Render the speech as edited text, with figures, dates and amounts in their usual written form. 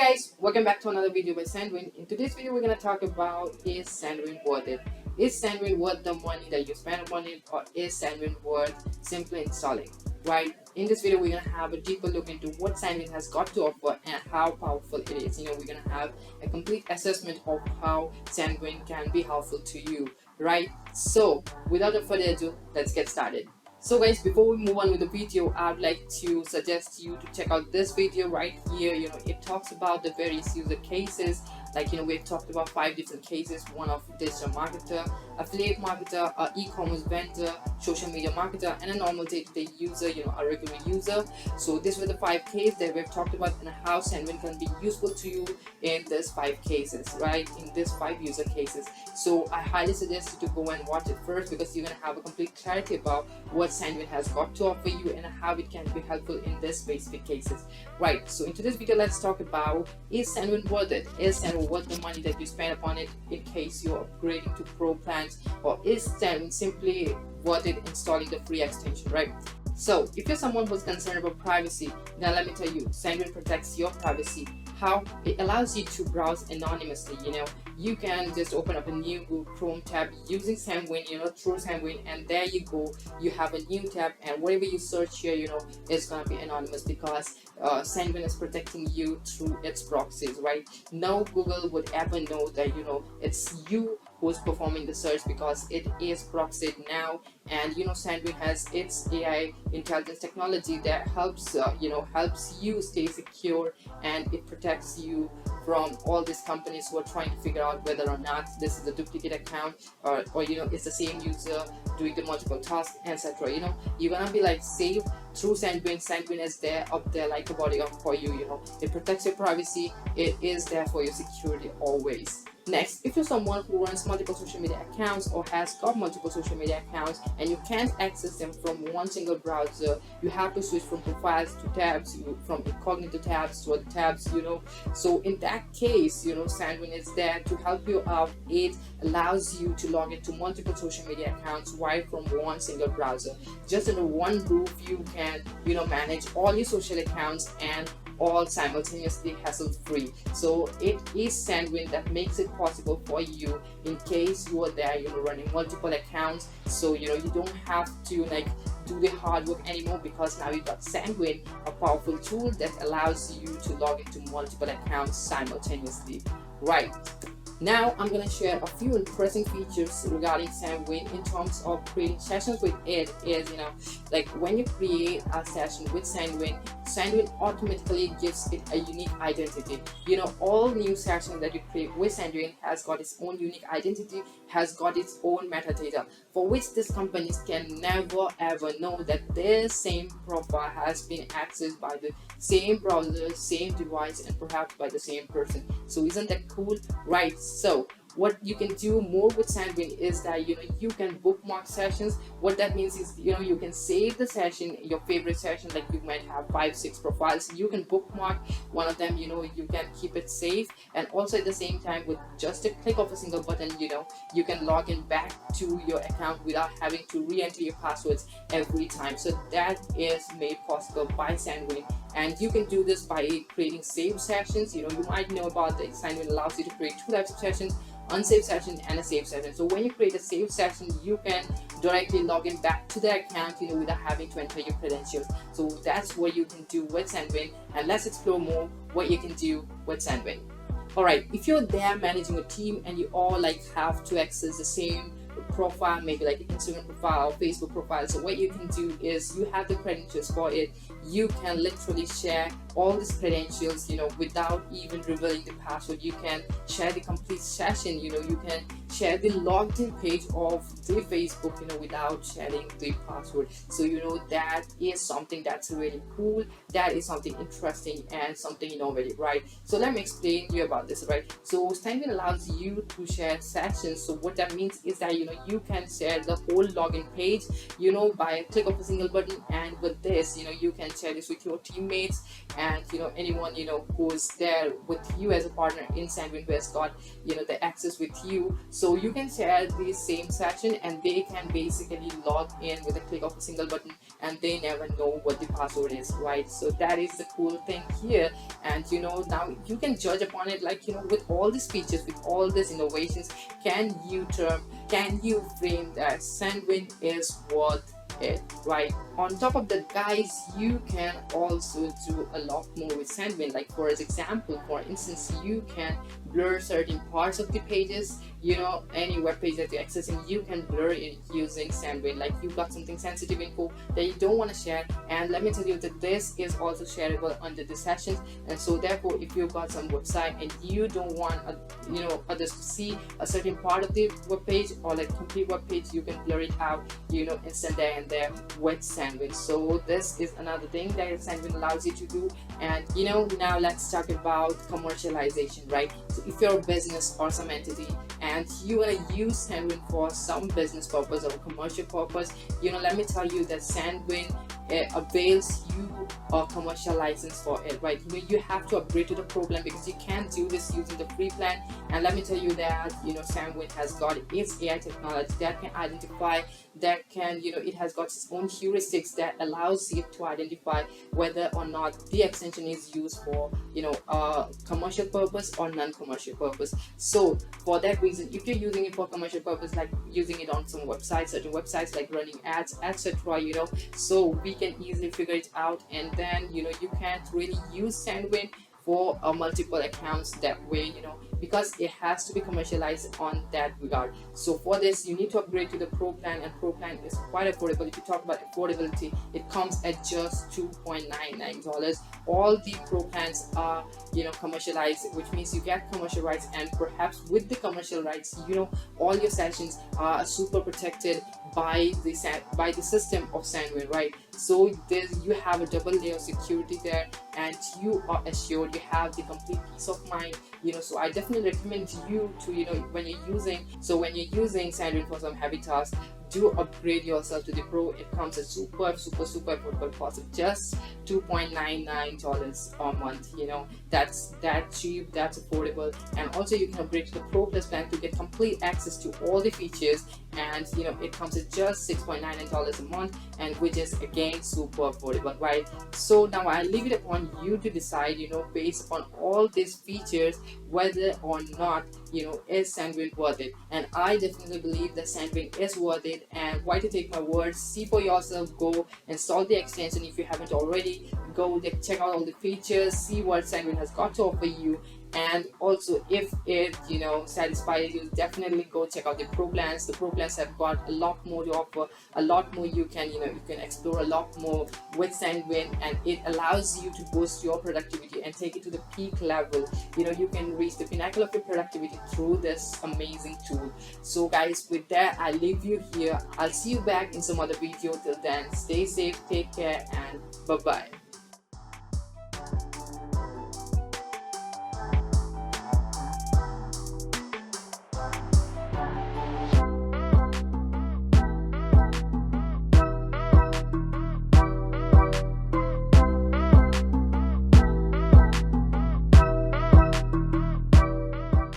Guys, welcome back to another video by SendWin. In today's video we're going to talk about, is SendWin worth it? Is SendWin worth the money that you spend on it, or is SendWin worth simply installing? Right, in this video we're going to have a deeper look into what SendWin has got to offer and how powerful it is. We're going to have a complete assessment of how SendWin can be helpful to you, right? So without further ado, let's get started. So guys, before we move on with the video, I'd like to suggest you to check out this video right here. It talks about the various user cases. We've talked about 5 different cases: one of digital marketer, affiliate marketer, a e-commerce vendor, social media marketer, and a normal day-to-day user, a regular user. So these were the 5 cases that we've talked about and how SendWin can be useful to you in these 5 cases, right? In these 5 user cases. So I highly suggest you to go and watch it first, because you're going to have a complete clarity about what SendWin has got to offer you and how it can be helpful in these specific cases, right? So in today's video, let's talk about, is SendWin worth it? Is SendWin worth the money that you spend upon it in case you're upgrading to pro plans, or is SendWin simply worth it installing the free extension, right? So if you're someone who's concerned about privacy, then let me tell you, SendWin protects your privacy. How it allows you to browse anonymously. You can just open up a new Google Chrome tab using SendWin, through SendWin, and there you go, you have a new tab, and whatever you search here, it's gonna be anonymous, because SendWin is protecting you through its proxies, right? No Google would ever know that it's you who's performing the search, because it is proxied now. And SendWin has its AI intelligence technology that helps you stay secure, and it protects you from all these companies who are trying to figure out whether or not this is a duplicate account, or it's the same user doing the multiple tasks, etc. You're gonna be safe through SendWin. SendWin is there, up there like a bodyguard for you. It protects your privacy. It is there for your security always. Next, if you're someone who runs multiple social media accounts or has got multiple social media accounts and you can't access them from one single browser, you have to switch from profiles to tabs, from incognito tabs to other tabs, So in that case, SendWin is there to help you out. It allows you to log into multiple social media accounts right from one single browser. Just under one roof, you can, manage all your social accounts and all simultaneously hassle-free. So it is SendWin that makes it possible for you in case you are there, running multiple accounts. So you don't have to do the hard work anymore, because now you've got SendWin, a powerful tool that allows you to log into multiple accounts simultaneously, right? Now I'm going to share a few interesting features regarding SendWin in terms of creating sessions with it. Is when you create a session with SendWin automatically gives it a unique identity. All new sessions that you create with SendWin has got its own unique identity, has got its own metadata, for which these companies can never ever know that their same profile has been accessed by the same browser, same device, and perhaps by the same person. So isn't that cool, right? So what you can do more with SendWin is that you can bookmark sessions. What that means is you can save the session, your favorite session, like you might have 5-6 profiles. You can bookmark one of them, you can keep it safe, and also at the same time, with just a click of a single button, you can log in back to your account without having to re-enter your passwords every time. So that is made possible by SendWin, and you can do this by creating saved sessions. You might know about the SendWin allows you to create 2 types of sessions: unsaved session and a saved session. So when you create a saved session, you can directly log in back to the account, without having to enter your credentials. So that's what you can do with SendWin, and let's explore more what you can do with SendWin. Alright, if you're there managing a team and you all have to access the same profile, maybe like Instagram profile or Facebook profile, so what you can do is you have the credentials for it. You can literally share all these credentials without even revealing the password. You can share the complete session, you can share the logged in page of the Facebook without sharing the password. So that is something that's really cool, that is something interesting and something innovative, right? So let me explain to you about this, right? So SendWin allows you to share sessions. So what that means is that you can share the whole login page by a click of a single button, and with this you can share this with your teammates, and anyone who's there with you as a partner in SendWin who has got the access with you, so you can share the same session and they can basically log in with a click of a single button, and they never know what the password is, right? So that is the cool thing here. And now you can judge upon it, like with all these features, with all these innovations, can you frame that SendWin is worth it, right? On top of that, guys, you can also do a lot more with SendWin. Like for instance, you can blur certain parts of the pages. Any web page that you're accessing, you can blur it using SendWin. Like you got something sensitive info that you don't want to share, and let me tell you that this is also shareable under the sessions. And so therefore, if you've got some website and you don't want others to see a certain part of the web page or like complete web page, you can blur it out instant there and there with SendWin. So this is another thing that SendWin allows you to do. And now let's talk about commercialization, right? So if you're a business or some entity and you want to use SendWin for some business purpose or commercial purpose, let me tell you that SendWin avails you a commercial license for it, right? You have to upgrade to the pro plan because you can't do this using the free plan. And let me tell you that SendWin has got its AI technology that can identify, it has got its own heuristics that allows it to identify whether or not the extension is used for commercial purpose or non-commercial purpose. So for that reason, if you're using it for commercial purpose, like using it on some websites, certain websites like running ads, etc., so we can easily figure it out. And then you can't really use SendWin for multiple accounts that way, because it has to be commercialized on that regard. So for this, you need to upgrade to the pro plan, and pro plan is quite affordable. If you talk about affordability, it comes at just $2.99. All the pro plans are commercialized, which means you get commercial rights, and perhaps with the commercial rights, all your sessions are super protected by the system of SendWin, right? So you have a double layer of security there, and you are assured you have the complete peace of mind. So I definitely recommend you to when you're using SendWin for some heavy tasks, do upgrade yourself to the pro. It comes at super affordable cost of just $2.99 a month. That's that cheap, that's affordable. And also you can upgrade to the pro plus plan to get complete access to all the features, and it comes at just $6.99 a month, and which is again super affordable, right? So now I leave it upon you to decide, based upon all these features, whether or not is SendWin worth it. And I definitely believe that SendWin is worth it. And why to take my words? See for yourself. Go install the extension if you haven't already. Go check out all the features, see what SendWin has got to offer you. And also, if it satisfies you, definitely go check out the pro plans. The pro plans have got a lot more to offer, a lot more. You can explore a lot more with SendWin, and it allows you to boost your productivity and take it to the peak level. You can reach the pinnacle of your productivity through this amazing tool. So guys, with that, I leave you here. I'll see you back in some other video. Till then, stay safe, take care, and bye bye.